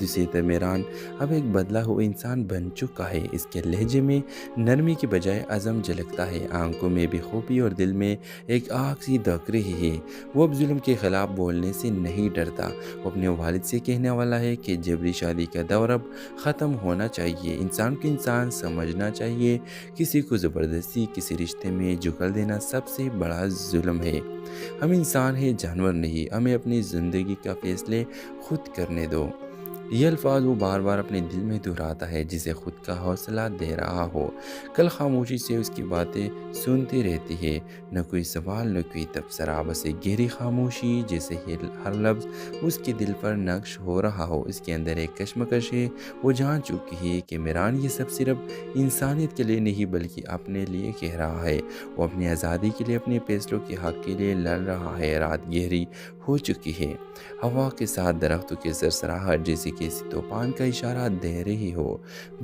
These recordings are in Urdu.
دوسری طرف میران اب ایک بدلا ہوا انسان بن چکا ہے. اس کے لہجے میں نرمی کے بجائے عزم جھلکتا ہے. آنکھوں میں بے خوبی اور دل میں ایک آگ سی دھک رہی ہے. وہ اب ظلم کے خلاف بولنے سے نہیں ڈرتا. وہ اپنے والد سے کہنے والا ہے کہ جبری شادی کا دور اب ختم ہونا چاہیے. انسان کو انسان سمجھنا چاہیے. کسی کو زبردستی کسی رشتے میں جکڑ دینا سب سے بڑا ظلم ہے. ہم انسان ہیں، جانور نہیں. ہمیں اپنی زندگی کا فیصلے خود کرنے دو. یہ الفاظ وہ بار بار اپنے دل میں دہراتا ہے جسے خود کا حوصلہ دے رہا ہو. کل خاموشی سے اس کی باتیں سنتی رہتی ہے. نہ کوئی سوال نہ کوئی تبصرہ، بس ایک گہری خاموشی جیسے ہر لفظ اس کے دل پر نقش ہو رہا ہو. اس کے اندر ایک کشمکش ہے. وہ جان چکی ہے کہ میران یہ سب صرف انسانیت کے لیے نہیں بلکہ اپنے لیے کہہ رہا ہے. وہ اپنی آزادی کے لیے، اپنے فیصلوں کے حق کے لیے لڑ رہا ہے. رات گہری ہو چکی ہے. ہوا کے ساتھ درختوں کی سرسراہٹ جیسے کسی طوفان کا اشارہ دے رہی ہو.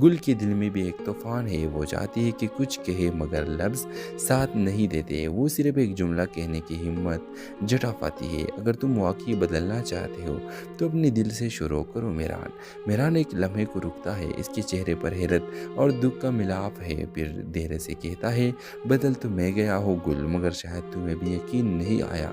گل کے دل میں بھی ایک طوفان ہے. وہ چاہتی ہے کہ کچھ کہے مگر لفظ ساتھ نہیں دیتے. وہ صرف ایک جملہ کہنے کی ہمت جٹا پاتی ہے. اگر تم واقعی بدلنا چاہتے ہو تو اپنے دل سے شروع کرو. میران ایک لمحے کو رکتا ہے. اس کے چہرے پر حیرت اور دکھ کا ملاپ ہے. پھر دیر سے کہتا ہے، بدل تو میں گیا ہوں گل، مگر شاید تمہیں بھی یقین نہیں آیا.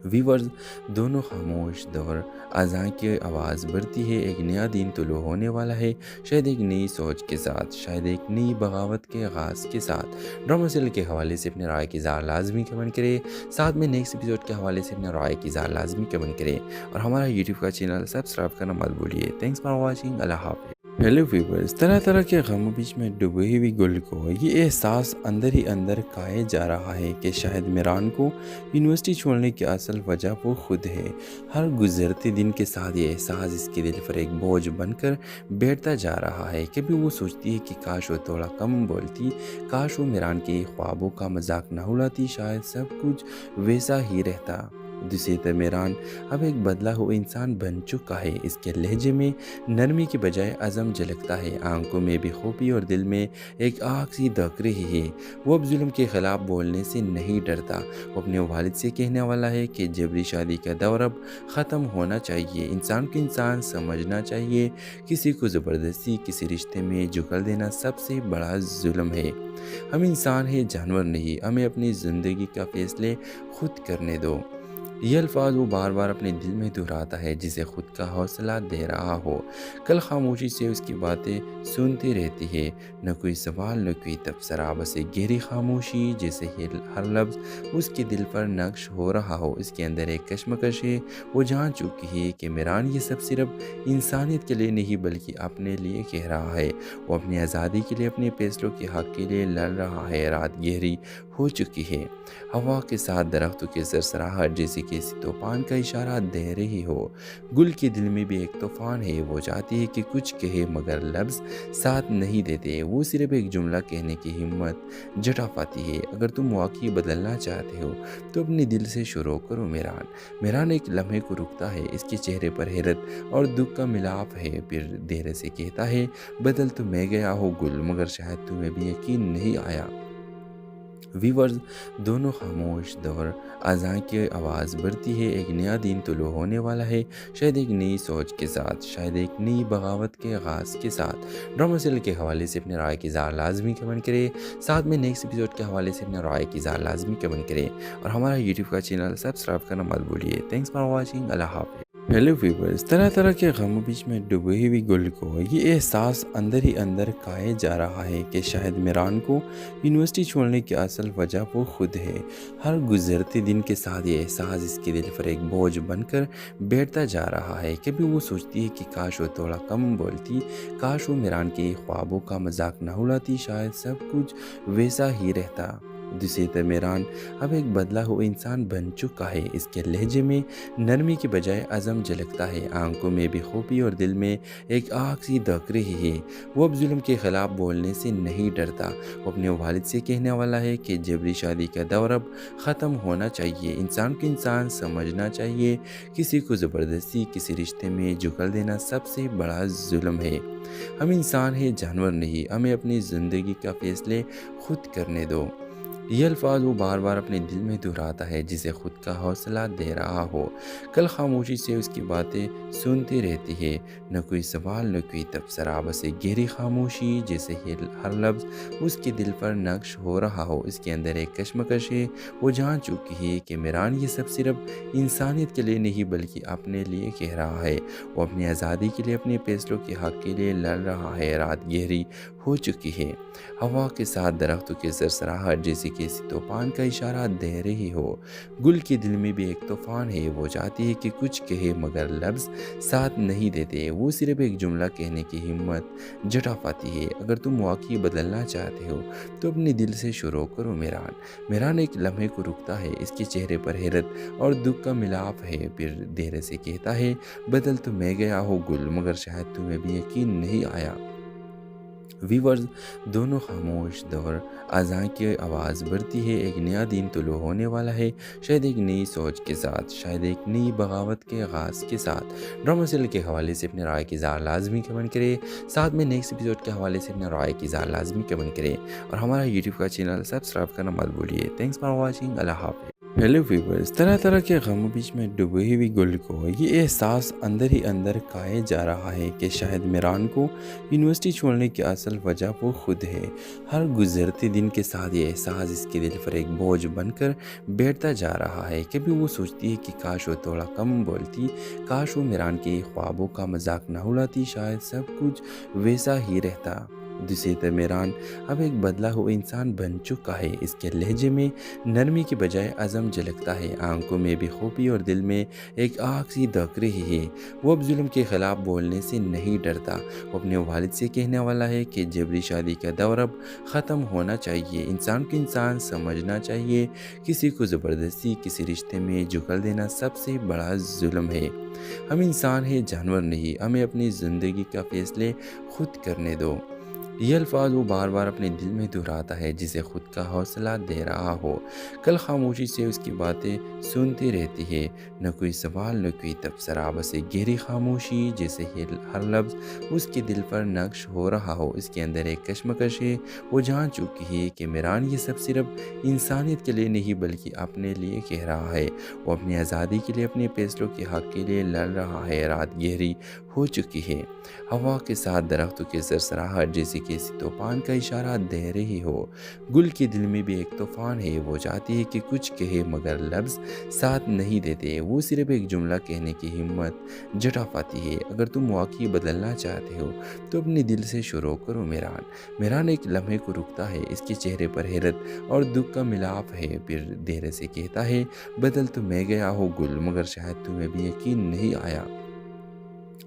ویورز، دونوں خاموش. دور اذان کی آواز بڑھتی ہے. ایک نیا دن طلوع ہونے والا ہے، شاید ایک نئی سوچ کے ساتھ، شاید ایک نئی بغاوت کے آغاز کے ساتھ. ڈرامہ سیریل کے حوالے سے اپنے رائے کی اظہار لازمی کمنٹ کرے. ساتھ میں نیکسٹ ایپیسوڈ کے حوالے سے اپنے رائے کی اظہار لازمی کمنٹ کرے اور ہمارا یوٹیوب کا چینل سبسکرائب کرنا مت بھولیے. Thanks for watching. اللہ حافظ. ہیلو ویورز، طرح طرح کے غموں بیچ میں ڈوبی ہوئی گل کو یہ احساس اندر ہی اندر کھائے جا رہا ہے کہ شاید میران کو یونیورسٹی چھوڑنے کی اصل وجہ وہ خود ہے. ہر گزرتے دن کے ساتھ یہ احساس اس کے دل پر ایک بوجھ بن کر بیٹھتا جا رہا ہے. کبھی وہ سوچتی ہے کہ کاش وہ تھوڑا کم بولتی، کاش وہ میران کے خوابوں کا مذاق نہ اڑاتی، شاید سب کچھ ویسا ہی رہتا. دوسری طرف میران اب ایک بدلا ہوا انسان بن چکا ہے. اس کے لہجے میں نرمی کے بجائے عزم جھلکتا ہے. آنکھوں میں بے خوبی اور دل میں ایک آگ سی دھک رہی ہے. وہ اب ظلم کے خلاف بولنے سے نہیں ڈرتا. وہ اپنے والد سے کہنے والا ہے کہ جبری شادی کا دور اب ختم ہونا چاہیے. انسان کو انسان سمجھنا چاہیے. کسی کو زبردستی کسی رشتے میں جکڑ دینا سب سے بڑا ظلم ہے. ہم انسان ہیں، جانور نہیں. ہمیں اپنی زندگی کا فیصلے خود کرنے دو. یہ الفاظ وہ بار بار اپنے دل میں دہراتا ہے جسے خود کا حوصلہ دے رہا ہو. کل خاموشی سے اس کی باتیں سنتی رہتی ہے. نہ کوئی سوال نہ کوئی تبصرہ، بس ایک گہری خاموشی جیسے ہر لفظ اس کے دل پر نقش ہو رہا ہو. اس کے اندر ایک کشمکش ہے. وہ جان چکی ہے کہ میران یہ سب صرف انسانیت کے لیے نہیں بلکہ اپنے لیے کہہ رہا ہے. وہ اپنی آزادی کے لیے، اپنے فیصلوں کے حق کے لیے لڑ رہا ہے. رات گہری ہو چکی ہے. ہوا کے ساتھ درختوں کی سرسراہٹ جیسے کسی طوفان کا اشارہ دے رہی ہو. گل کے دل میں بھی ایک طوفان ہے. وہ چاہتی ہے کہ کچھ کہے مگر لفظ ساتھ نہیں دیتے. وہ صرف ایک جملہ کہنے کی ہمت جٹا پاتی ہے. اگر تم واقعی بدلنا چاہتے ہو تو اپنے دل سے شروع کرو. میران ایک لمحے کو رکتا ہے. اس کے چہرے پر حیرت اور دکھ کا ملاپ ہے. پھر دیر سے کہتا ہے، بدل تو میں گیا ہوں گل، مگر شاید تمہیں بھی یقین نہیں آیا. ویورز، دونوں خاموش. دور اذان کی آواز بڑھتی ہے. ایک نیا دن طلوع ہونے والا ہے، شاید ایک نئی سوچ کے ساتھ، شاید ایک نئی بغاوت کے آغاز کے ساتھ. ڈرامہ سیریل کے حوالے سے اپنے رائے کی اظہار لازمی کمنٹ کرے. ساتھ میں نیکسٹ ایپیسوڈ کے حوالے سے اپنے رائے کی اظہار لازمی کمنٹ کرے اور ہمارا یوٹیوب کا چینل سبسکرائب کرنا مت بھولیے. Thanks for watching. اللہ حافظ. ہیلو ویورز، طرح طرح کے غموں بیچ میں ڈوبی ہوئی گل کو یہ احساس اندر ہی اندر کھائے جا رہا ہے کہ شاید میران کو یونیورسٹی چھوڑنے کی اصل وجہ وہ خود ہے. ہر گزرتے دن کے ساتھ یہ احساس اس کے دل پر ایک بوجھ بن کر بیٹھتا جا رہا ہے. کبھی وہ سوچتی ہے کہ کاش وہ تھوڑا کم بولتی، کاش وہ میران کے خوابوں کا مذاق نہ اڑاتی، شاید سب کچھ ویسا ہی رہتا. دوسری طرف میران اب ایک بدلا ہوا انسان بن چکا ہے. اس کے لہجے میں نرمی کے بجائے عزم جھلکتا ہے. آنکھوں میں بے خوبی اور دل میں ایک آگ سی دھک رہی ہے. وہ اب ظلم کے خلاف بولنے سے نہیں ڈرتا. وہ اپنے والد سے کہنے والا ہے کہ جبری شادی کا دور اب ختم ہونا چاہیے. انسان کو انسان سمجھنا چاہیے. کسی کو زبردستی کسی رشتے میں جکڑ دینا سب سے بڑا ظلم ہے. ہم انسان ہیں، جانور نہیں. ہمیں اپنی زندگی کا فیصلے خود کرنے دو. یہ الفاظ وہ بار بار اپنے دل میں دہراتا ہے جسے خود کا حوصلہ دے رہا ہو. کل خاموشی سے اس کی باتیں سنتی رہتی ہے، نہ کوئی سوال نہ کوئی تبصرہ، بس ایک گہری خاموشی جیسے ہر لفظ اس کے دل پر نقش ہو رہا ہو. اس کے اندر ایک کشمکش ہے، وہ جان چکی ہے کہ میران یہ سب صرف انسانیت کے لیے نہیں بلکہ اپنے لیے کہہ رہا ہے. وہ اپنی آزادی کے لیے، اپنے فیصلوں کے حق کے لیے لڑ رہا ہے. رات گہری ہو چکی ہے، ہوا کے ساتھ درختوں کی سرسراہٹ جیسے کسی طوفان کا اشارہ دے رہی ہو. گل کے دل میں بھی ایک طوفان ہے، وہ چاہتی ہے کہ کچھ کہے مگر لفظ ساتھ نہیں دیتے. وہ صرف ایک جملہ کہنے کی ہمت جٹا پاتی ہے. اگر تم واقعی بدلنا چاہتے ہو تو اپنے دل سے شروع کرو میران. میران ایک لمحے کو رکتا ہے، اس کے چہرے پر حیرت اور دکھ کا ملاپ ہے. پھر دیر سے کہتا ہے، بدل تو میں گیا ہوں گل، مگر شاید تمہیں بھی یقین نہیں آیا. ویورز، دونوں خاموش دور اذان کی آواز بڑھتی ہے. ایک نیا دن طلوع ہونے والا ہے، شاید ایک نئی سوچ کے ساتھ، شاید ایک نئی بغاوت کے آغاز کے ساتھ. ڈرامہ سیریل کے حوالے سے اپنے رائے کی اظہار لازمی کمنٹ کرے. ساتھ میں نیکسٹ ایپیسوڈ کے حوالے سے اپنے رائے کی اظہار لازمی کمنٹ کرے اور ہمارا یوٹیوب کا چینل سبسکرائب کرنا مت بھولیے. Thanks for watching. اللہ حافظ. ہیلو ویورز، طرح طرح کے غموں بیچ میں ڈوبی ہوئی گل کو یہ احساس اندر ہی اندر کھائے جا رہا ہے کہ شاید میران کو یونیورسٹی چھوڑنے کی اصل وجہ وہ خود ہے. ہر گزرتے دن کے ساتھ یہ احساس اس کے دل پر ایک بوجھ بن کر بیٹھتا جا رہا ہے. کبھی وہ سوچتی ہے کہ کاش وہ تھوڑا کم بولتی، کاش وہ میران کے خوابوں کا مذاق نہ اڑاتی، شاید سب کچھ ویسا ہی رہتا. دوسری طرف میران اب ایک بدلا ہوا انسان بن چکا ہے. اس کے لہجے میں نرمی کے بجائے عزم جھلکتا ہے، آنکھوں میں بے خوبی اور دل میں ایک آگ سی دھک رہی ہے. وہ اب ظلم کے خلاف بولنے سے نہیں ڈرتا. وہ اپنے والد سے کہنے والا ہے کہ جبری شادی کا دور اب ختم ہونا چاہیے. انسان کو انسان سمجھنا چاہیے. کسی کو زبردستی کسی رشتے میں جھکل دینا سب سے بڑا ظلم ہے. ہم انسان ہیں، جانور نہیں. ہمیں اپنی زندگی کا فیصلے خود کرنے دو. یہ الفاظ وہ بار بار اپنے دل میں دہراتا ہے جسے خود کا حوصلہ دے رہا ہو. کل خاموشی سے اس کی باتیں سنتی رہتی ہے، نہ کوئی سوال نہ کوئی تبصرہ، بس ایک گہری خاموشی جیسے ہر لفظ اس کے دل پر نقش ہو رہا ہو. اس کے اندر ایک کشمکش ہے، وہ جان چکی ہے کہ میران یہ سب صرف انسانیت کے لیے نہیں بلکہ اپنے لیے کہہ رہا ہے. وہ اپنی آزادی کے لیے، اپنے فیصلوں کے حق کے لیے لڑ رہا ہے. رات گہری ہو چکی ہے، ہوا کے ساتھ درختوں کی سرسراہٹ جیسے کسی طوفان کا اشارہ دے رہی ہو. گل کے دل میں بھی ایک طوفان ہے، وہ چاہتی ہے کہ کچھ کہے مگر لفظ ساتھ نہیں دیتے. وہ صرف ایک جملہ کہنے کی ہمت جٹا پاتی ہے. اگر تم واقعی بدلنا چاہتے ہو تو اپنے دل سے شروع کرو میران. میران ایک لمحے کو رکتا ہے، اس کے چہرے پر حیرت اور دکھ کا ملاپ ہے. پھر دیر سے کہتا ہے، بدل تو میں گیا ہوں گل، مگر شاید تمہیں بھی یقین نہیں آیا.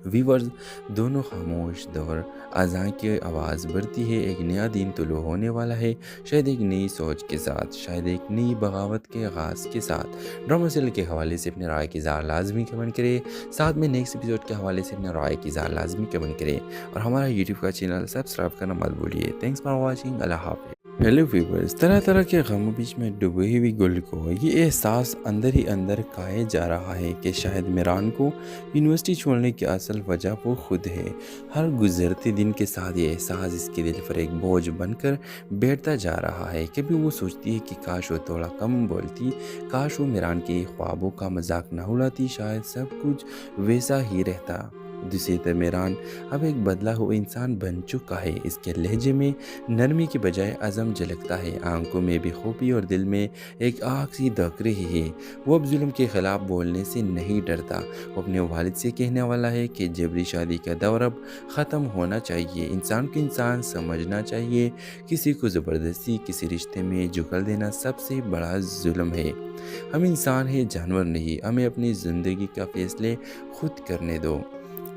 ویورز، دونوں خاموش دور اذان کی آواز بڑھتی ہے. ایک نیا دن طلوع ہونے والا ہے، شاید ایک نئی سوچ کے ساتھ، شاید ایک نئی بغاوت کے آغاز کے ساتھ. ڈرامہ سیریل کے حوالے سے اپنے رائے کی اظہار لازمی کمنٹ کرے. ساتھ میں نیکسٹ ایپیسوڈ کے حوالے سے اپنے رائے کی اظہار لازمی کمنٹ کرے اور ہمارا یوٹیوب کا چینل سبسکرائب کرنا مت بھولیے. Thanks for watching. اللہ حافظ. ہیلو ویورز، طرح طرح کے غموں بیچ میں ڈوبی ہوئی گل کو یہ احساس اندر ہی اندر کھائے جا رہا ہے کہ شاید میران کو یونیورسٹی چھوڑنے کی اصل وجہ وہ خود ہے. ہر گزرتے دن کے ساتھ یہ احساس اس کے دل پر ایک بوجھ بن کر بیٹھتا جا رہا ہے. کبھی وہ سوچتی ہے کہ کاش وہ تھوڑا کم بولتی، کاش وہ میران کے خوابوں کا مذاق نہ اڑاتی، شاید سب کچھ ویسا ہی رہتا. دوسری طرف میران اب ایک بدلا ہوا انسان بن چکا ہے. اس کے لہجے میں نرمی کے بجائے عزم جھلکتا ہے، آنکھوں میں بے خوبی اور دل میں ایک آگ سی دھک رہی ہے. وہ اب ظلم کے خلاف بولنے سے نہیں ڈرتا. وہ اپنے والد سے کہنے والا ہے کہ جبری شادی کا دور اب ختم ہونا چاہیے. انسان کو انسان سمجھنا چاہیے. کسی کو زبردستی کسی رشتے میں جھکل دینا سب سے بڑا ظلم ہے. ہم انسان ہیں، جانور نہیں. ہمیں اپنی زندگی کا فیصلے خود کرنے دو.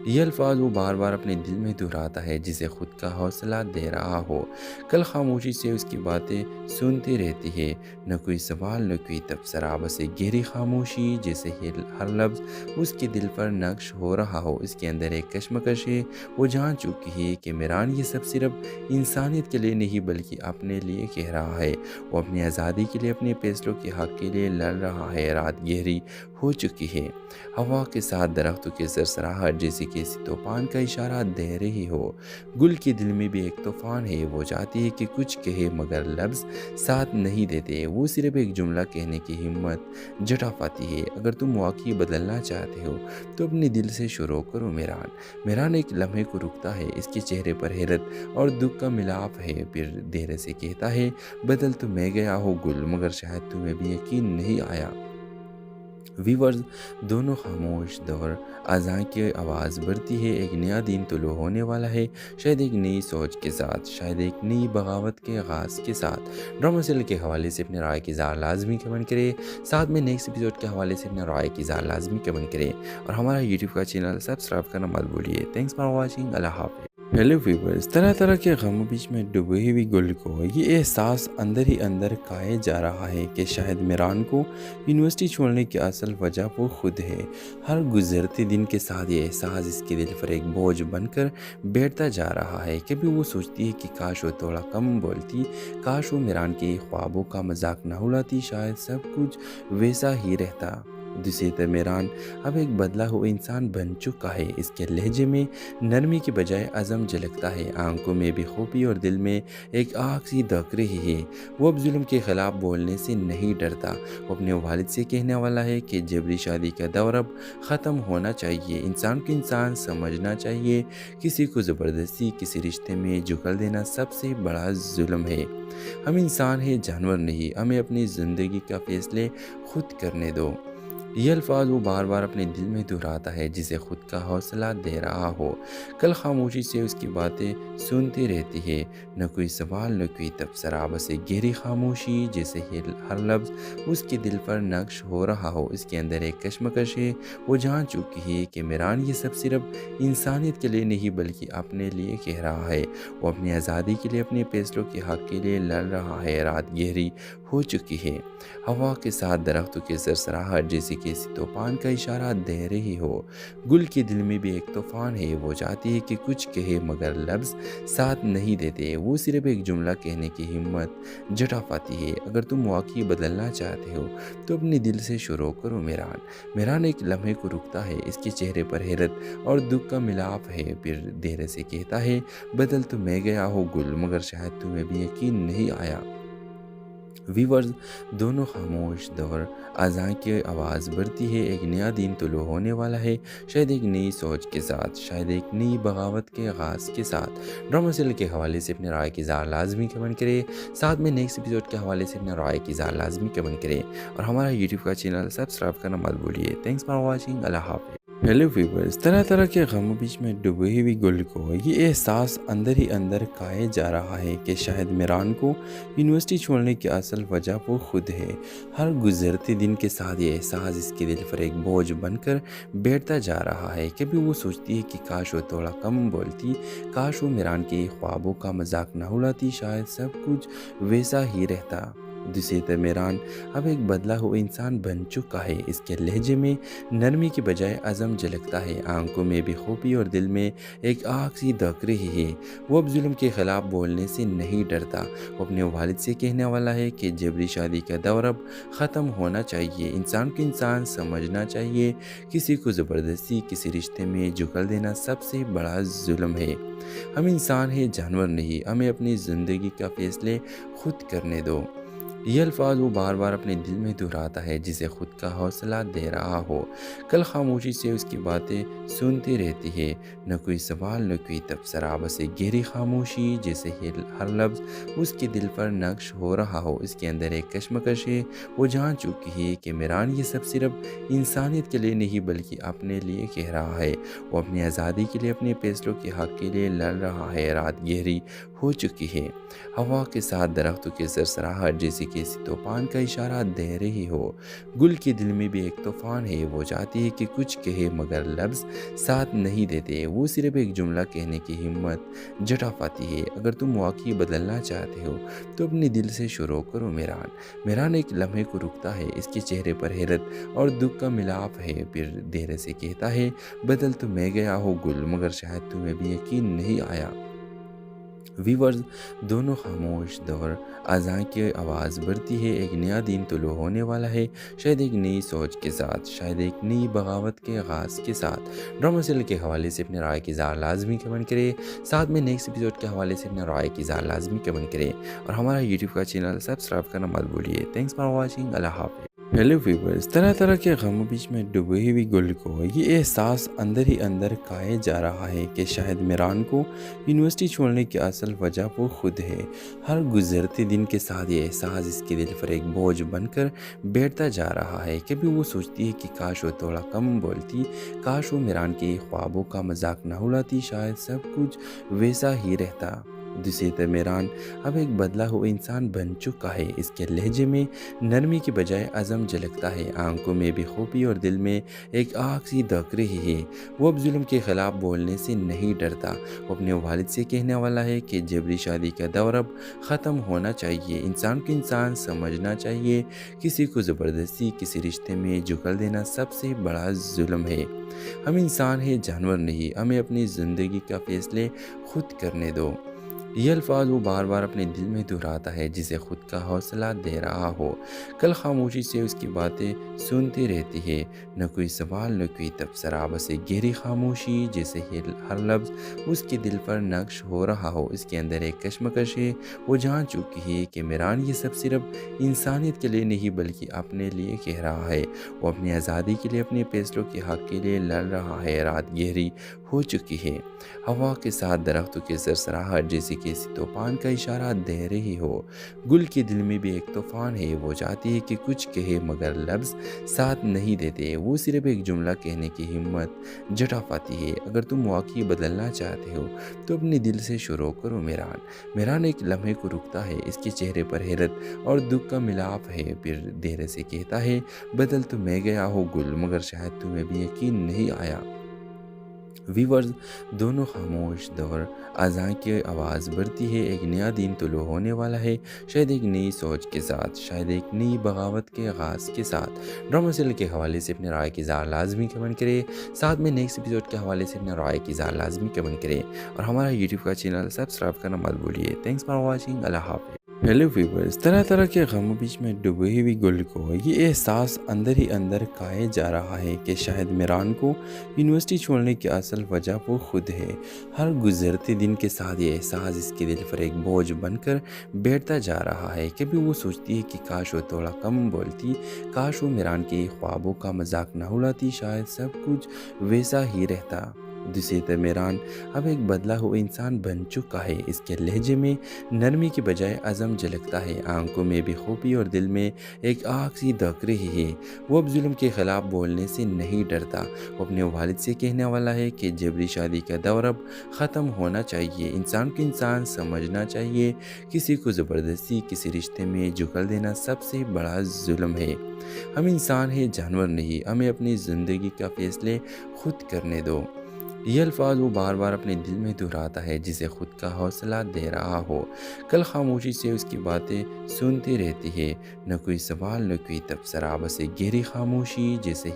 یہ الفاظ وہ بار بار اپنے دل میں دہراتا ہے جسے خود کا حوصلہ دے رہا ہو. کل خاموشی سے اس کی باتیں سنتی رہتی ہے، نہ کوئی سوال نہ کوئی تبصرہ، بس ایک گہری خاموشی جیسے ہر لفظ اس کے دل پر نقش ہو رہا ہو. اس کے اندر ایک کشمکش ہے، وہ جان چکی ہے کہ میران یہ سب صرف انسانیت کے لیے نہیں بلکہ اپنے لیے کہہ رہا ہے. وہ اپنی آزادی کے لیے، اپنے فیصلوں کے حق کے لیے لڑ رہا ہے. رات گہری ہو چکی ہے۔ ہوا کے ساتھ درختوں کی سرسراہٹ جیسے کسی طوفان کا اشارہ دے رہی ہو۔ گل کے دل میں بھی ایک طوفان ہے، وہ چاہتی ہے کہ کچھ کہے مگر لفظ ساتھ نہیں دیتے، وہ صرف ایک جملہ کہنے کی ہمت جٹا پاتی ہے۔ اگر تم واقعی بدلنا چاہتے ہو تو اپنے دل سے شروع کرو میران۔ میران ایک لمحے کو رکتا ہے، اس کے چہرے پر حیرت اور دکھ کا ملاپ ہے، پھر دیر سے کہتا ہے بدل تو میں گیا ہوں گل، مگر شاید تمہیں بھی یقین نہیں آیا۔ ویورز دونوں خاموش، دور اذان کی آواز بڑھتی ہے، ایک نیا دن طلوع ہونے والا ہے، شاید ایک نئی سوچ کے ساتھ، شاید ایک نئی بغاوت کے آغاز کے ساتھ۔ ڈرامہ سیریل کے حوالے سے اپنے رائے کی اظہار لازمی کمنٹ کرے، ساتھ میں نیکسٹ ایپیسوڈ کے حوالے سے اپنے رائے کی اظہار لازمی کمنٹ کرے، اور ہمارا یوٹیوب کا چینل سبسکرائب کرنا مت بھولیے۔ تھینکس فار واچنگ، اللہ حافظ۔ ہیلو ویورز، طرح طرح کے غموں بیچ میں ڈوبی ہوئی گل کو یہ احساس اندر ہی اندر کھائے جا رہا ہے کہ شاید میران کو یونیورسٹی چھوڑنے کی اصل وجہ وہ خود ہے۔ ہر گزرتے دن کے ساتھ یہ احساس اس کے دل پر ایک بوجھ بن کر بیٹھتا جا رہا ہے۔ کبھی وہ سوچتی ہے کہ کاش وہ تھوڑا کم بولتی، کاش وہ میران کے خوابوں کا مذاق نہ اڑاتی، شاید سب کچھ ویسا ہی رہتا۔ دوسری طرف میران اب ایک بدلا ہوا انسان بن چکا ہے، اس کے لہجے میں نرمی کے بجائے عزم جھلکتا ہے، آنکھوں میں بے خوبی اور دل میں ایک آگ سی دھک رہی ہے۔ وہ اب ظلم کے خلاف بولنے سے نہیں ڈرتا، وہ اپنے والد سے کہنے والا ہے کہ جبری شادی کا دور اب ختم ہونا چاہیے، انسان کو انسان سمجھنا چاہیے، کسی کو زبردستی کسی رشتے میں جھکل دینا سب سے بڑا ظلم ہے۔ ہم انسان ہیں، جانور نہیں، ہمیں اپنی زندگی کا فیصلے خود کرنے دو۔ یہ الفاظ وہ بار بار اپنے دل میں دہراتا ہے، جسے خود کا حوصلہ دے رہا ہو۔ کل خاموشی سے اس کی باتیں سنتی رہتی ہے، نہ کوئی سوال نہ کوئی تبصرہ، بس ایک گہری خاموشی، جیسے ہر لفظ اس کے دل پر نقش ہو رہا ہو۔ اس کے اندر ایک کشمکش ہے، وہ جان چکی ہے کہ میران یہ سب صرف انسانیت کے لیے نہیں بلکہ اپنے لیے کہہ رہا ہے۔ وہ اپنی آزادی کے لیے، اپنے فیصلوں کے حق کے لیے لڑ رہا ہے۔ رات گہری ہو چکی ہے، ہوا کے ساتھ درختوں کی سرسراہٹ جیسے کسی طوفان کا اشارہ دے رہی ہو۔ گل کے دل میں بھی ایک طوفان ہے، وہ چاہتی ہے کہ کچھ کہے مگر لفظ ساتھ نہیں دیتے، وہ صرف ایک جملہ کہنے کی ہمت جٹا پاتی ہے۔ اگر تم واقعی بدلنا چاہتے ہو تو اپنے دل سے شروع کرو میران۔ میران ایک لمحے کو رکتا ہے، اس کے چہرے پر حیرت اور دکھ کا ملاپ ہے، پھر دیر سے کہتا ہے بدل تو میں گیا ہوں گل، مگر شاید تمہیں بھی یقین نہیں آیا۔ ویورز دونوں خاموش، دور اذان کی آواز بڑھتی ہے، ایک نیا دن طلوع ہونے والا ہے، شاید ایک نئی سوچ کے ساتھ، شاید ایک نئی بغاوت کے آغاز کے ساتھ۔ ڈرامہ سیریل کے حوالے سے اپنے رائے کی اظہار لازمی کمنٹ کرے، ساتھ میں نیکسٹ ایپیسوڈ کے حوالے سے اپنے رائے کی اظہار لازمی کمنٹ کرے، اور ہمارا یوٹیوب کا چینل سبسکرائب کرنا مت بھولیے۔ تھینکس فار واچنگ، اللہ حافظ۔ ہیلو ویورز، طرح طرح کے غموں بیچ میں ڈوبی ہوئی گل کو یہ احساس اندر ہی اندر کھائے جا رہا ہے کہ شاید میران کو یونیورسٹی چھوڑنے کی اصل وجہ وہ خود ہے۔ ہر گزرتے دن کے ساتھ یہ احساس اس کے دل پر ایک بوجھ بن کر بیٹھتا جا رہا ہے۔ کبھی وہ سوچتی ہے کہ کاش وہ تھوڑا کم بولتی، کاش وہ میران کے خوابوں کا مذاق نہ اڑاتی، شاید سب کچھ ویسا ہی رہتا۔ دوسری طرف میران اب ایک بدلا ہوا انسان بن چکا ہے، اس کے لہجے میں نرمی کے بجائے عزم جھلکتا ہے، آنکھوں میں بے خوبی اور دل میں ایک آگ سی دھک رہی ہے۔ وہ اب ظلم کے خلاف بولنے سے نہیں ڈرتا، وہ اپنے والد سے کہنے والا ہے کہ جبری شادی کا دور اب ختم ہونا چاہیے، انسان کو انسان سمجھنا چاہیے، کسی کو زبردستی کسی رشتے میں جھکل دینا سب سے بڑا ظلم ہے۔ ہم انسان ہیں، جانور نہیں، ہمیں اپنی زندگی کا فیصلے خود کرنے دو۔ یہ الفاظ وہ بار بار اپنے دل میں دہراتا ہے، جسے خود کا حوصلہ دے رہا ہو۔ کل خاموشی سے اس کی باتیں سنتی رہتی ہے، نہ کوئی سوال نہ کوئی تبصرہ، بس ایک گہری خاموشی، جیسے ہر لفظ اس کے دل پر نقش ہو رہا ہو۔ اس کے اندر ایک کشمکش ہے، وہ جان چکی ہے کہ میران یہ سب صرف انسانیت کے لیے نہیں بلکہ اپنے لیے کہہ رہا ہے۔ وہ اپنی آزادی کے لیے، اپنے فیصلوں کے حق کے لیے لڑ رہا ہے۔ رات گہری ہو چکی ہے، ہوا کے ساتھ درختوں کی سرسراہٹ جیسے کسی طوفان کا اشارہ دے رہی ہو۔ گل کے دل میں بھی ایک طوفان ہے، وہ چاہتی ہے کہ کچھ کہے مگر لفظ ساتھ نہیں دیتے، وہ صرف ایک جملہ کہنے کی ہمت جٹا پاتی ہے۔ اگر تم واقعی بدلنا چاہتے ہو تو اپنے دل سے شروع کرو میران۔ میران ایک لمحے کو رکتا ہے، اس کے چہرے پر حیرت اور دکھ کا ملاپ ہے، پھر دیر سے کہتا ہے بدل تو میں گیا ہوں گل، مگر شاید تمہیں بھی یقین نہیں آیا۔ ویورز دونوں خاموش دور اذان کی آواز بڑھتی ہے، ایک نیا دن طلوع ہونے والا ہے، شاید ایک نئی سوچ کے ساتھ، شاید ایک نئی بغاوت کے آغاز کے ساتھ۔ ڈرامہ سیریل کے حوالے سے اپنے رائے کی اظہار لازمی کمنٹ کرے، ساتھ میں نیکسٹ ایپیسوڈ کے حوالے سے اپنے رائے کی اظہار لازمی کمنٹ کرے اور ہمارا یوٹیوب کا چینل سبسکرائب کرنا مت بھولیے۔ تھینکس فار واچنگ، اللہ حافظ۔ ہیلو ویورز، طرح طرح کے غموں بیچ میں ڈوبی ہوئی گل کو یہ احساس اندر ہی اندر کھائے جا رہا ہے کہ شاید میران کو یونیورسٹی چھوڑنے کی اصل وجہ وہ خود ہے۔ ہر گزرتے دن کے ساتھ یہ احساس اس کے دل پر ایک بوجھ بن کر بیٹھتا جا رہا ہے۔ کبھی وہ سوچتی ہے کہ کاش وہ تھوڑا کم بولتی، کاش وہ میران کے خوابوں کا مذاق نہ اڑاتی، شاید سب کچھ ویسا ہی رہتا۔ دوسری طرف میران اب ایک بدلا ہوا انسان بن چکا ہے۔ اس کے لہجے میں نرمی کے بجائے عزم جھلکتا ہے، آنکھوں میں بے خوبی اور دل میں ایک آگ سی دھک رہی ہے۔ وہ اب ظلم کے خلاف بولنے سے نہیں ڈرتا، وہ اپنے والد سے کہنے والا ہے کہ جبری شادی کا دور اب ختم ہونا چاہیے، انسان کو انسان سمجھنا چاہیے، کسی کو زبردستی کسی رشتے میں جھکل دینا سب سے بڑا ظلم ہے۔ ہم انسان ہیں، جانور نہیں، ہمیں اپنی زندگی کا فیصلے خود کرنے دو۔ یہ الفاظ وہ بار بار اپنے دل میں دہراتا ہے، جسے خود کا حوصلہ دے رہا ہو۔ کل خاموشی سے اس کی باتیں سنتی رہتی ہے، نہ کوئی سوال نہ کوئی تبصرہ، بس ایک گہری خاموشی، جیسے ہر لفظ اس کے دل پر نقش ہو رہا ہو۔ اس کے اندر ایک کشمکش ہے، وہ جان چکی ہے کہ میران یہ سب صرف انسانیت کے لیے نہیں بلکہ اپنے لیے کہہ رہا ہے۔ وہ اپنی آزادی کے لیے، اپنے فیصلوں کے حق کے لیے لڑ رہا ہے۔ رات گہری ہو چکی ہے، ہوا کے ساتھ درختوں کی سرسراہٹ جیسے کسی طوفان کا اشارہ دے رہی ہو۔ گل کے دل میں بھی ایک طوفان ہے، وہ چاہتی ہے کہ کچھ کہے مگر لفظ ساتھ نہیں دیتے، وہ صرف ایک جملہ کہنے کی ہمت جٹا پاتی ہے۔ اگر تم واقعی بدلنا چاہتے ہو تو اپنے دل سے شروع کرو۔ میران ایک لمحے کو رکتا ہے، اس کے چہرے پر حیرت اور دکھ کا ملاپ ہے، پھر دیر سے کہتا ہے، بدل تو میں گیا ہوں گل، مگر شاید تمہیں بھی یقین نہیں آیا۔ ویورز دونوں خاموش دور اذان کی آواز بڑھتی ہے، ایک نیا دن طلوع ہونے والا ہے، شاید ایک نئی سوچ کے ساتھ، شاید ایک نئی بغاوت کے آغاز کے ساتھ۔ ڈرامہ سیریل کے حوالے سے اپنے رائے کی اظہار لازمی کمنٹ کرے، ساتھ میں نیکسٹ ایپیسوڈ کے حوالے سے اپنے رائے کی اظہار لازمی کمنٹ کرے اور ہمارا یوٹیوب کا چینل سبسکرائب کرنا مت بھولیے۔ تھینکس فار واچنگ، اللہ حافظ۔ ہیلو ویورز، طرح طرح کے غموں بیچ میں ڈوبی ہوئی گل کو یہ احساس اندر ہی اندر کھائے جا رہا ہے کہ شاید میران کو یونیورسٹی چھوڑنے کی اصل وجہ وہ خود ہے۔ ہر گزرتے دن کے ساتھ یہ احساس اس کے دل پر ایک بوجھ بن کر بیٹھتا جا رہا ہے۔ کبھی وہ سوچتی ہے کہ کاش وہ تھوڑا کم بولتی، کاش وہ میران کے خوابوں کا مذاق نہ اڑاتی، شاید سب کچھ ویسا ہی رہتا۔ دوسری طرف میران اب ایک بدلا ہوا انسان بن چکا ہے، اس کے لہجے میں نرمی کے بجائے عزم جھلکتا ہے، آنکھوں میں بے خوبی اور دل میں ایک آگ سی دھک رہی ہے۔ وہ اب ظلم کے خلاف بولنے سے نہیں ڈرتا، وہ اپنے والد سے کہنے والا ہے کہ جبری شادی کا دور اب ختم ہونا چاہیے، انسان کو انسان سمجھنا چاہیے، کسی کو زبردستی کسی رشتے میں جھکل دینا سب سے بڑا ظلم ہے۔ ہم انسان ہیں، جانور نہیں، ہمیں اپنی زندگی کا فیصلے خود کرنے دو۔ یہ الفاظ وہ بار بار اپنے دل میں دہراتا ہے، جسے خود کا حوصلہ دے رہا ہو۔ کل خاموشی سے اس کی باتیں سنتی رہتی ہے، نہ کوئی سوال نہ کوئی تبصرہ، بس ایک گہری خاموشی، جیسے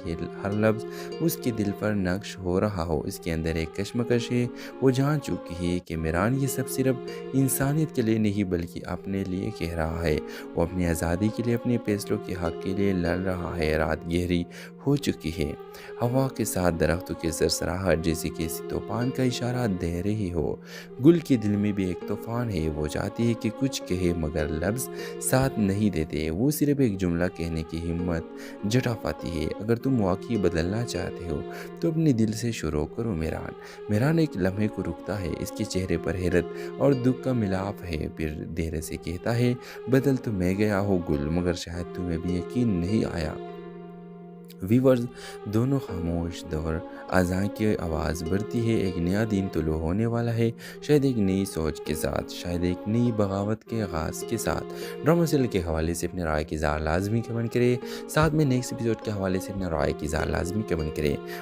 ہر لفظ اس کے دل پر نقش ہو رہا ہو۔ اس کے اندر ایک کشمکش ہے، وہ جان چکی ہے کہ میران یہ سب صرف انسانیت کے لیے نہیں بلکہ اپنے لیے کہہ رہا ہے۔ وہ اپنی آزادی کے لیے، اپنے فیصلوں کے حق کے لیے لڑ رہا ہے۔ رات گہری ہو چکی ہے، ہوا کے ساتھ درختوں کی سرسراہٹ جیسے کسی طوفان کا اشارہ دے رہی ہو۔ گل کے دل میں بھی ایک طوفان ہے، وہ چاہتی ہے کہ کچھ کہے مگر لفظ ساتھ نہیں دیتے، وہ صرف ایک جملہ کہنے کی ہمت جٹا پاتی ہے۔ اگر تم واقعی بدلنا چاہتے ہو تو اپنے دل سے شروع کرو۔ میران ایک لمحے کو رکتا ہے، اس کے چہرے پر حیرت اور دکھ کا ملاپ ہے، پھر دیر سے کہتا ہے، بدل تو میں گیا ہوں گل، مگر شاید تمہیں بھی یقین نہیں آیا۔ ویورز دونوں خاموش دور اذان کی آواز بڑھتی ہے، ایک نیا دن طلوع ہونے والا ہے، شاید ایک نئی سوچ کے ساتھ، شاید ایک نئی بغاوت کے آغاز کے ساتھ۔ ڈرامہ سیریل کے حوالے سے اپنے رائے کی اظہار لازمی کمنٹ کرے، ساتھ میں نیکسٹ ایپیسوڈ کے حوالے سے اپنے رائے کی اظہار لازمی کمنٹ کرے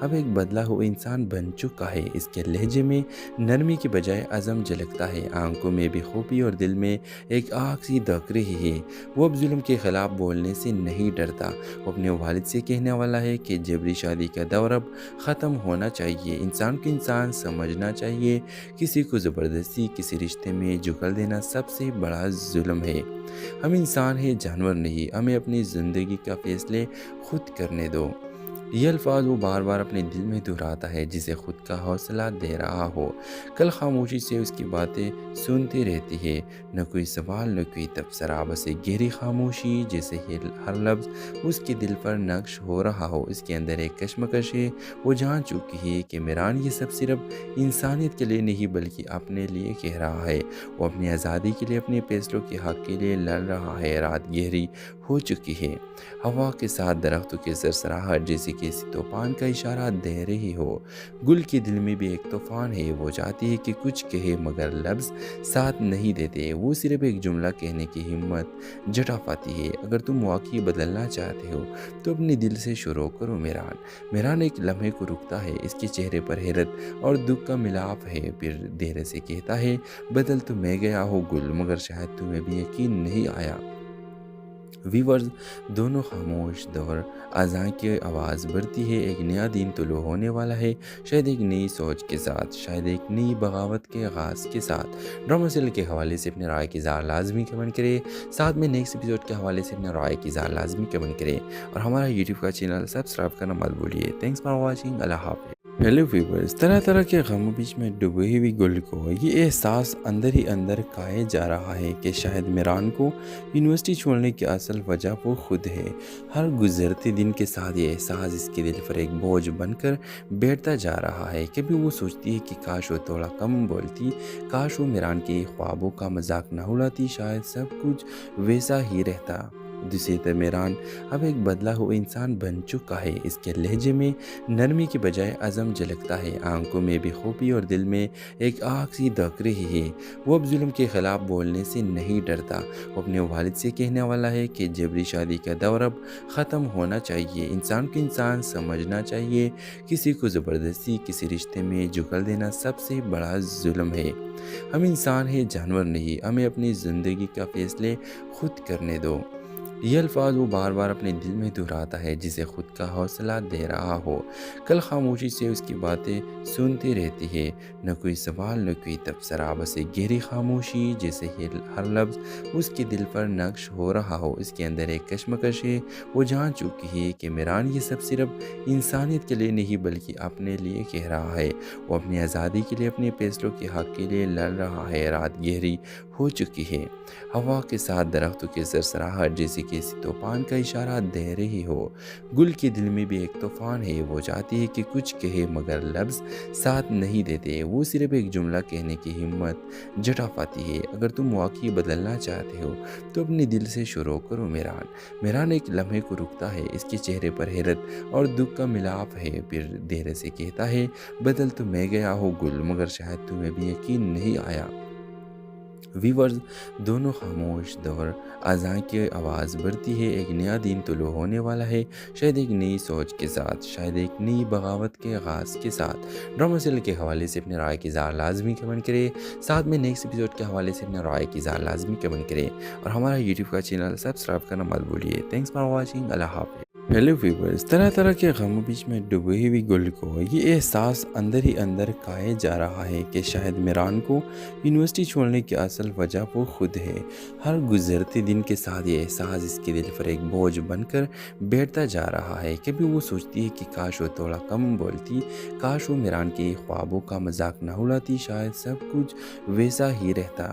اب ایک بدلا ہوا انسان بن چکا ہے. اس کے لہجے میں نرمی کے بجائے عزم جھلکتا ہے. آنکھوں میں بے خوبی اور دل میں ایک آگ سی دھک رہی ہے. وہ اب ظلم کے خلاف بولنے سے نہیں ڈرتا. وہ اپنے والد سے کہنے والا ہے کہ جبری شادی کا دور اب ختم ہونا چاہیے. انسان کو انسان سمجھنا چاہیے. کسی کو زبردستی کسی رشتے میں جھکل دینا سب سے بڑا ظلم ہے. ہم انسان ہیں، جانور نہیں. ہمیں اپنی زندگی کا فیصلے خود کرنے دو. یہ الفاظ وہ بار بار اپنے دل میں دہراتا ہے جسے خود کا حوصلہ دے رہا ہو. کل خاموشی سے اس کی باتیں سنتی رہتی ہے. نہ کوئی سوال نہ کوئی تبصرہ، بس ایک گہری خاموشی جیسے ہر لفظ اس کے دل پر نقش ہو رہا ہو. اس کے اندر ایک کشمکش ہے. وہ جان چکی ہے کہ میران یہ سب صرف انسانیت کے لیے نہیں بلکہ اپنے لیے کہہ رہا ہے. وہ اپنی آزادی کے لیے، اپنے فیصلوں کے حق کے لیے لڑ رہا ہے. رات گہری ہو چکی ہے. ہوا کے ساتھ درختوں کی سرسراہٹ جیسے کسی طوفان کا اشارہ دے رہی ہو. گل کے دل میں بھی ایک طوفان ہے. وہ چاہتی ہے کہ کچھ کہے مگر لفظ ساتھ نہیں دیتے. وہ صرف ایک جملہ کہنے کی ہمت جٹا پاتی ہے. اگر تم واقعی بدلنا چاہتے ہو تو اپنے دل سے شروع کرو. میران ایک لمحے کو رکتا ہے. اس کے چہرے پر حیرت اور دکھ کا ملاپ ہے. پھر دیر سے کہتا ہے، بدل تو میں گیا ہوں گل، مگر شاید تمہیں بھی یقین نہیں آیا. ویورز دونوں خاموش دور اذان کی آواز بڑھتی ہے. ایک نیا دن طلوع ہونے والا ہے، شاید ایک نئی سوچ کے ساتھ، شاید ایک نئی بغاوت کے آغاز کے ساتھ. ڈرامہ سیریل کے حوالے سے اپنے رائے کی اظہار لازمی کمنٹ کرے. ساتھ میں نیکسٹ ایپیسوڈ کے حوالے سے اپنے رائے کی اظہار لازمی کمنٹ کرے اور ہمارا یوٹیوب کا چینل سبسکرائب کرنا مت بھولیے. Thanks for watching. اللہ حافظ. ہیلو ویورز، طرح طرح کے غموں بیچ میں ڈوبی ہوئی گل کو یہ احساس اندر ہی اندر کھائے جا رہا ہے کہ شاید میران کو یونیورسٹی چھوڑنے کی اصل وجہ وہ خود ہے. ہر گزرتے دن کے ساتھ یہ احساس اس کے دل پر ایک بوجھ بن کر بیٹھتا جا رہا ہے. کبھی وہ سوچتی ہے کہ کاش وہ تھوڑا کم بولتی، کاش وہ میران کے خوابوں کا مذاق نہ اڑاتی، شاید سب کچھ ویسا ہی رہتا. دوسری طرف میران اب ایک بدلا ہوا انسان بن چکا ہے. اس کے لہجے میں نرمی کے بجائے عزم جھلکتا ہے. آنکھوں میں بے خوبی اور دل میں ایک آگ سی دھک رہی ہے. وہ اب ظلم کے خلاف بولنے سے نہیں ڈرتا. وہ اپنے والد سے کہنے والا ہے کہ جبری شادی کا دور اب ختم ہونا چاہیے. انسان کو انسان سمجھنا چاہیے. کسی کو زبردستی کسی رشتے میں جھکل دینا سب سے بڑا ظلم ہے. ہم انسان ہیں، جانور نہیں. ہمیں اپنی زندگی کا فیصلے خود کرنے دو. یہ الفاظ وہ بار بار اپنے دل میں دہراتا ہے جسے خود کا حوصلہ دے رہا ہو. کل خاموشی سے اس کی باتیں سنتی رہتی ہے. نہ کوئی سوال نہ کوئی تبصرہ، بس ایک گہری خاموشی جیسے ہر لفظ اس کے دل پر نقش ہو رہا ہو. اس کے اندر ایک کشمکش ہے. وہ جان چکی ہے کہ میران یہ سب صرف انسانیت کے لیے نہیں بلکہ اپنے لیے کہہ رہا ہے. وہ اپنی آزادی کے لیے، اپنے فیصلوں کے حق کے لیے لڑ رہا ہے. رات گہری ہو چکی ہے. ہوا کے ساتھ درختوں کی سرسراہٹ جیسے کسی طوفان کا اشارہ دے رہی ہو. گل کے دل میں بھی ایک طوفان ہے. وہ چاہتی ہے کہ کچھ کہے مگر لفظ ساتھ نہیں دیتے. وہ صرف ایک جملہ کہنے کی ہمت جٹا پاتی ہے. اگر تم واقعی بدلنا چاہتے ہو تو اپنے دل سے شروع کرو. میران ایک لمحے کو رکتا ہے. اس کے چہرے پر حیرت اور دکھ کا ملاپ ہے. پھر دیر سے کہتا ہے، بدل تو میں گیا ہوں گل، مگر شاید تمہیں بھی یقین نہیں آیا. ویورز دونوں خاموش دور اذان کی آواز بڑھتی ہے. ایک نیا دن طلوع ہونے والا ہے، شاید ایک نئی سوچ کے ساتھ، شاید ایک نئی بغاوت کے آغاز کے ساتھ. ڈرامہ سیریل کے حوالے سے اپنے رائے کی اظہار لازمی کمنٹ کرے. ساتھ میں نیکسٹ ایپیسوڈ کے حوالے سے اپنے رائے کی اظہار لازمی کمنٹ کرے اور ہمارا یوٹیوب کا چینل سبسکرائب کرنا مت بھولیے. Thanks for watching. اللہ حافظ. ہیلو ویورز، طرح طرح کے غموں بیچ میں ڈوبی ہوئی گل کو یہ احساس اندر ہی اندر کھائے جا رہا ہے کہ شاید میران کو یونیورسٹی چھوڑنے کی اصل وجہ وہ خود ہے. ہر گزرتے دن کے ساتھ یہ احساس اس کے دل پر ایک بوجھ بن کر بیٹھتا جا رہا ہے. کبھی وہ سوچتی ہے کہ کاش وہ تھوڑا کم بولتی، کاش وہ میران کے خوابوں کا مذاق نہ اڑاتی، شاید سب کچھ ویسا ہی رہتا.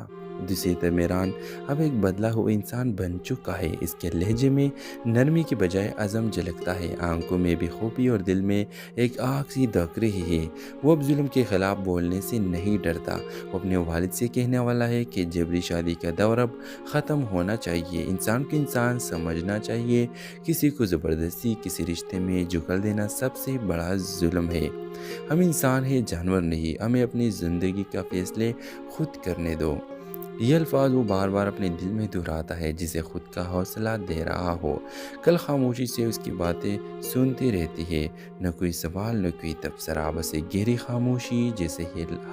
دوسری طرف میران اب ایک بدلا ہوا انسان بن چکا ہے. اس کے لہجے میں نرمی کے بجائے عزم جھلکتا ہے. آنکھوں میں بے خوبی اور دل میں ایک آگ سی دھک رہی ہے. وہ اب ظلم کے خلاف بولنے سے نہیں ڈرتا. وہ اپنے والد سے کہنے والا ہے کہ جبری شادی کا دور اب ختم ہونا چاہیے. انسان کو انسان سمجھنا چاہیے. کسی کو زبردستی کسی رشتے میں جھکل دینا سب سے بڑا ظلم ہے. ہم انسان ہیں، جانور نہیں. ہمیں اپنی زندگی کا فیصلے خود کرنے دو. یہ الفاظ وہ بار بار اپنے دل میں دہراتا ہے جسے خود کا حوصلہ دے رہا ہو. کل خاموشی سے اس کی باتیں سنتی رہتی ہے، نہ کوئی سوال نہ کوئی تبصرہ، بس ایک گہری خاموشی جیسے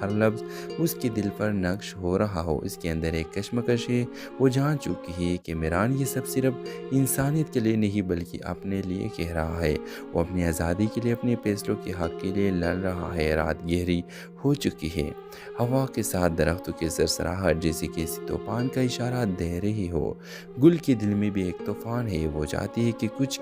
ہر لفظ اس کے دل پر نقش ہو رہا ہو. اس کے اندر ایک کشمکش ہے، وہ جان چکی ہے کہ میران یہ سب صرف انسانیت کے لیے نہیں بلکہ اپنے لیے کہہ رہا ہے. وہ اپنی آزادی کے لیے، اپنے فیصلوں کے حق کے لیے لڑ رہا ہے. رات گہری ہو چکی ہے، ہوا کے ساتھ درختوں کی سرسراہٹ جیسے کسی طوفان کا اشارہ دے رہی ہو. گل کے دل میں بھی ایک طوفان ہے، وہ چاہتی ہے کہ کچھ